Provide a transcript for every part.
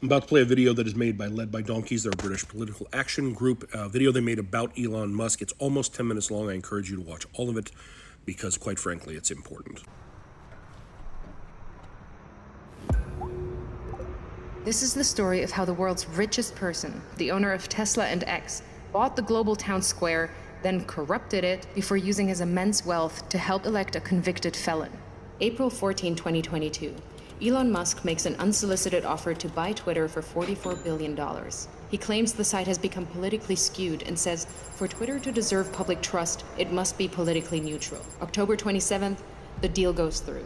I'm about to play a video that is led by Donkeys, their British political action group, a video they made about Elon Musk. It's almost 10 minutes long. I encourage you to watch all of it because, quite frankly, it's important. This is the story of how the world's richest person, the owner of Tesla and X, bought the global town square, then corrupted it before using his immense wealth to help elect a convicted felon. April 14, 2022. Elon Musk makes an unsolicited offer to buy Twitter for $44 billion. He claims the site has become politically skewed and says, for Twitter to deserve public trust, it must be politically neutral. October 27th, the deal goes through.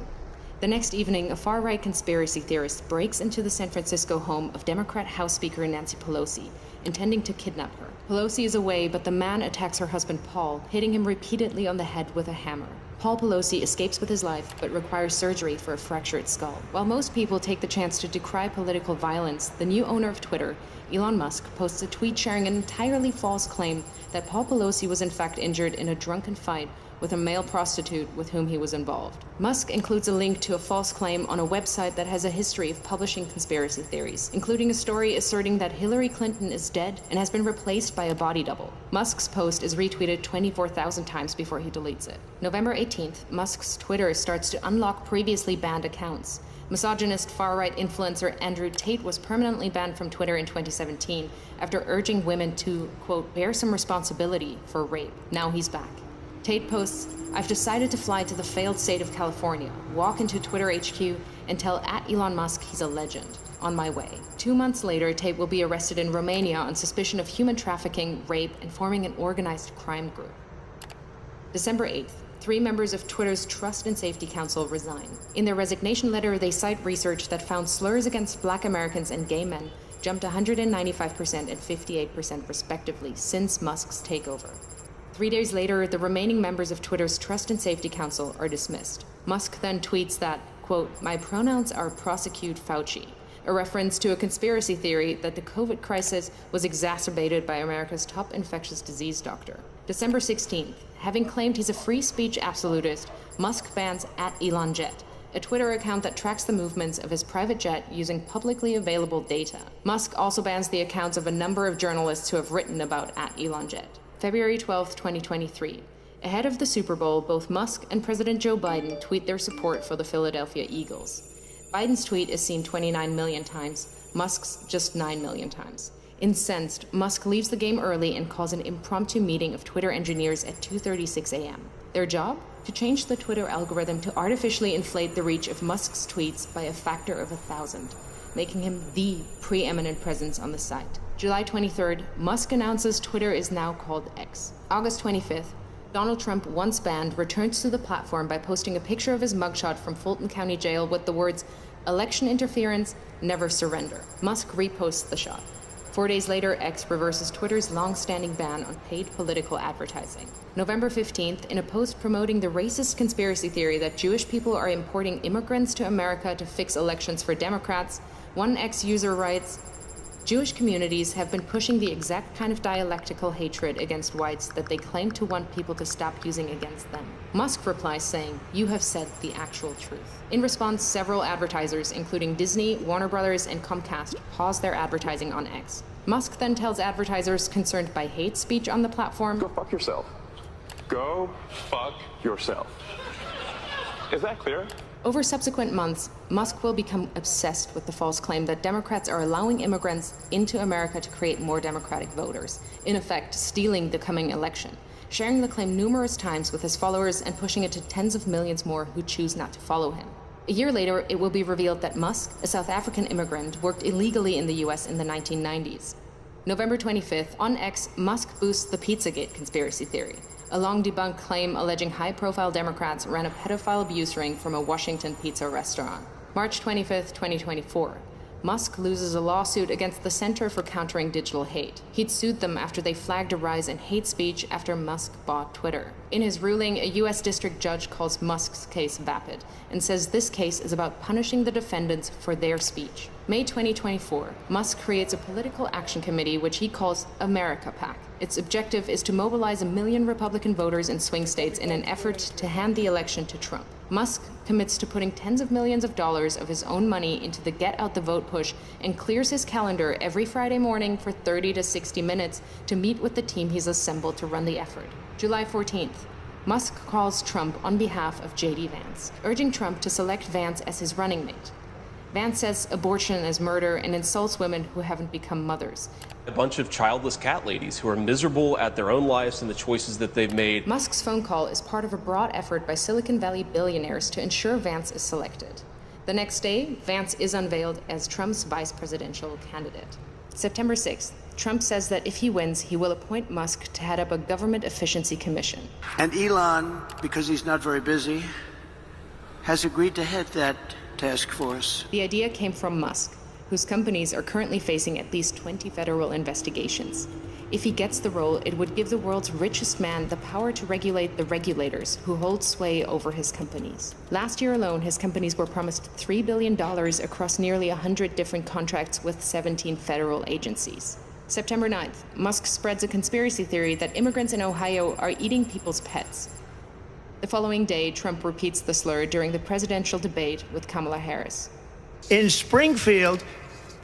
The next evening, a far-right conspiracy theorist breaks into the San Francisco home of Democrat House Speaker Nancy Pelosi, intending to kidnap her. Pelosi is away, but the man attacks her husband Paul, hitting him repeatedly on the head with a hammer. Paul Pelosi escapes with his life, but requires surgery for a fractured skull. While most people take the chance to decry political violence, the new owner of Twitter, Elon Musk, posts a tweet sharing an entirely false claim that Paul Pelosi was in fact injured in a drunken fight with a male prostitute with whom he was involved. Musk includes a link to a false claim on a website that has a history of publishing conspiracy theories, including a story asserting that Hillary Clinton is dead and has been replaced by a body double. Musk's post is retweeted 24,000 times before he deletes it. November 18th, Musk's Twitter starts to unlock previously banned accounts. Misogynist far-right influencer Andrew Tate was permanently banned from Twitter in 2017 after urging women to, quote, bear some responsibility for rape. Now he's back. Tate posts, I've decided to fly to the failed state of California, walk into Twitter HQ, and tell @Elon Musk he's a legend. On my way. 2 months later, Tate will be arrested in Romania on suspicion of human trafficking, rape, and forming an organized crime group. December 8th. 3 members of Twitter's Trust and Safety Council resign. In their resignation letter, they cite research that found slurs against Black Americans and gay men jumped 195% and 58% respectively since Musk's takeover. 3 days later, the remaining members of Twitter's Trust and Safety Council are dismissed. Musk then tweets that, quote, my pronouns are prosecute Fauci, a reference to a conspiracy theory that the COVID crisis was exacerbated by America's top infectious disease doctor. December 16th, having claimed he's a free speech absolutist, Musk bans @ElonJet, a Twitter account that tracks the movements of his private jet using publicly available data. Musk also bans the accounts of a number of journalists who have written about @ElonJet. February 12, 2023. Ahead of the Super Bowl, both Musk and President Joe Biden tweet their support for the Philadelphia Eagles. Biden's tweet is seen 29 million times, Musk's just 9 million times. Incensed, Musk leaves the game early and calls an impromptu meeting of Twitter engineers at 2:36 a.m. Their job? To change the Twitter algorithm to artificially inflate the reach of Musk's tweets by a factor of 1,000, making him the preeminent presence on the site. July 23rd, Musk announces Twitter is now called X. August 25th, Donald Trump, once banned, returns to the platform by posting a picture of his mugshot from Fulton County Jail with the words, election interference, never surrender. Musk reposts the shot. 4 days later, X reverses Twitter's long-standing ban on paid political advertising. November 15th, in a post promoting the racist conspiracy theory that Jewish people are importing immigrants to America to fix elections for Democrats, one X user writes, Jewish communities have been pushing the exact kind of dialectical hatred against whites that they claim to want people to stop using against them. Musk replies saying, you have said the actual truth. In response, several advertisers, including Disney, Warner Brothers, and Comcast, pause their advertising on X. Musk then tells advertisers concerned by hate speech on the platform, go fuck yourself. Go fuck yourself. Is that clear? Over subsequent months, Musk will become obsessed with the false claim that Democrats are allowing immigrants into America to create more Democratic voters, in effect stealing the coming election, sharing the claim numerous times with his followers and pushing it to tens of millions more who choose not to follow him. A year later, it will be revealed that Musk, a South African immigrant, worked illegally in the US in the 1990s. November 25th, on X, Musk boosts the Pizzagate conspiracy theory, a long-debunked claim alleging high-profile Democrats ran a pedophile abuse ring from a Washington pizza restaurant. March 25th, 2024. Musk loses a lawsuit against the Center for Countering Digital Hate. He'd sued them after they flagged a rise in hate speech after Musk bought Twitter. In his ruling, a U.S. district judge calls Musk's case vapid and says this case is about punishing the defendants for their speech. May 2024, Musk creates a political action committee which he calls America PAC. Its objective is to mobilize 1 million Republican voters in swing states in an effort to hand the election to Trump. Musk commits to putting tens of millions of dollars of his own money into the get out the vote push and clears his calendar every Friday morning for 30 to 60 minutes to meet with the team he's assembled to run the effort. July 14th, Musk calls Trump on behalf of J.D. Vance, urging Trump to select Vance as his running mate. Vance says abortion is murder and insults women who haven't become mothers. A bunch of childless cat ladies who are miserable at their own lives and the choices that they've made. Musk's phone call is part of a broad effort by Silicon Valley billionaires to ensure Vance is selected. The next day, Vance is unveiled as Trump's vice presidential candidate. September 6th, Trump says that if he wins, he will appoint Musk to head up a government efficiency commission. And Elon, because he's not very busy, has agreed to head that task force. The idea came from Musk, whose companies are currently facing at least 20 federal investigations. If he gets the role, it would give the world's richest man the power to regulate the regulators who hold sway over his companies. Last year alone, his companies were promised $3 billion across nearly 100 different contracts with 17 federal agencies. September 9th, Musk spreads a conspiracy theory that immigrants in Ohio are eating people's pets. The following day, Trump repeats the slur during the presidential debate with Kamala Harris. In Springfield,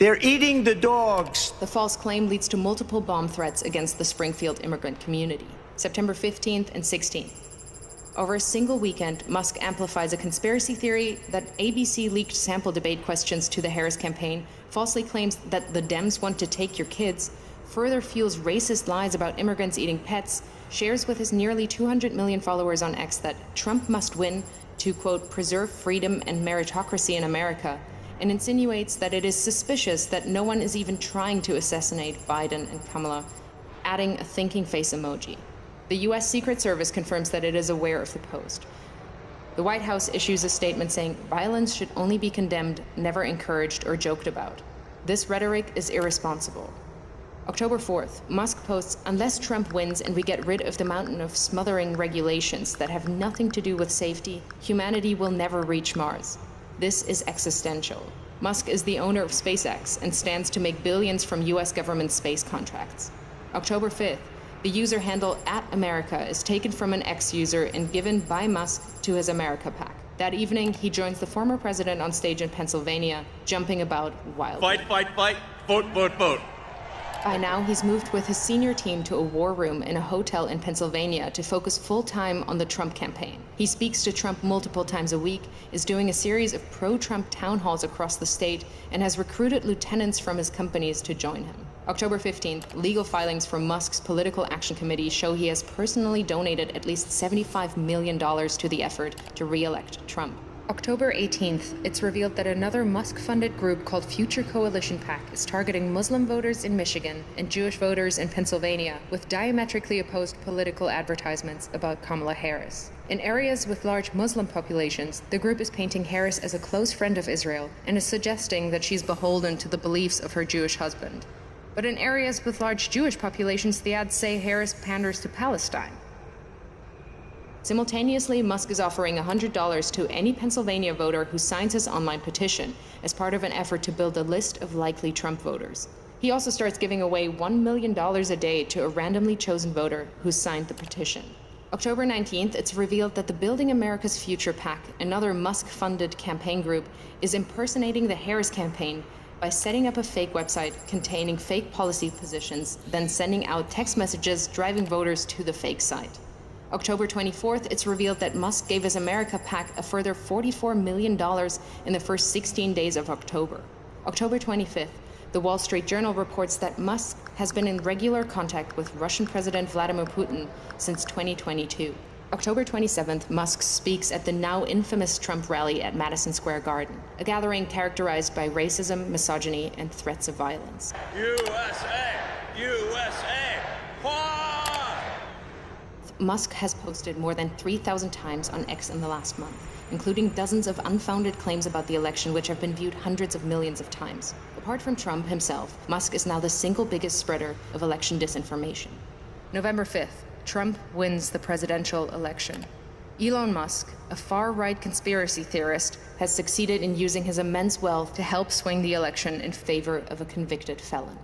they're eating the dogs. The false claim leads to multiple bomb threats against the Springfield immigrant community. September 15th and 16th. Over a single weekend, Musk amplifies a conspiracy theory that ABC leaked sample debate questions to the Harris campaign, falsely claims that the Dems want to take your kids, further fuels racist lies about immigrants eating pets, shares with his nearly 200 million followers on X that Trump must win to, quote, preserve freedom and meritocracy in America, and insinuates that it is suspicious that no one is even trying to assassinate Biden and Kamala, adding a thinking face emoji. The U.S. Secret Service confirms that it is aware of the post. The White House issues a statement saying violence should only be condemned, never encouraged or joked about. This rhetoric is irresponsible. October 4th, Musk posts, unless Trump wins and we get rid of the mountain of smothering regulations that have nothing to do with safety, humanity will never reach Mars. This is existential. Musk is the owner of SpaceX and stands to make billions from US government space contracts. October 5th, the user handle @America is taken from an X user and given by Musk to his America PAC. That evening, he joins the former president on stage in Pennsylvania, jumping about wildly. Fight, fight, fight, vote, vote, vote. By now, he's moved with his senior team to a war room in a hotel in Pennsylvania to focus full-time on the Trump campaign. He speaks to Trump multiple times a week, is doing a series of pro-Trump town halls across the state, and has recruited lieutenants from his companies to join him. October 15th, legal filings from Musk's political action committee show he has personally donated at least $75 million to the effort to re-elect Trump. October 18th, it's revealed that another Musk-funded group called Future Coalition PAC is targeting Muslim voters in Michigan and Jewish voters in Pennsylvania with diametrically opposed political advertisements about Kamala Harris. In areas with large Muslim populations, the group is painting Harris as a close friend of Israel and is suggesting that she's beholden to the beliefs of her Jewish husband. But in areas with large Jewish populations, the ads say Harris panders to Palestine. Simultaneously, Musk is offering $100 to any Pennsylvania voter who signs his online petition as part of an effort to build a list of likely Trump voters. He also starts giving away $1 million a day to a randomly chosen voter who signed the petition. October 19th, it's revealed that the Building America's Future PAC, another Musk-funded campaign group, is impersonating the Harris campaign by setting up a fake website containing fake policy positions, then sending out text messages driving voters to the fake site. October 24th, it's revealed that Musk gave his America PAC a further $44 million in the first 16 days of October. October 25th, the Wall Street Journal reports that Musk has been in regular contact with Russian President Vladimir Putin since 2022. October 27th, Musk speaks at the now infamous Trump rally at Madison Square Garden, a gathering characterized by racism, misogyny, and threats of violence. USA! USA! Musk has posted more than 3,000 times on X in the last month, including dozens of unfounded claims about the election which have been viewed hundreds of millions of times. Apart from Trump himself, Musk is now the single biggest spreader of election disinformation. November 5th, Trump wins the presidential election. Elon Musk, a far-right conspiracy theorist, has succeeded in using his immense wealth to help swing the election in favor of a convicted felon.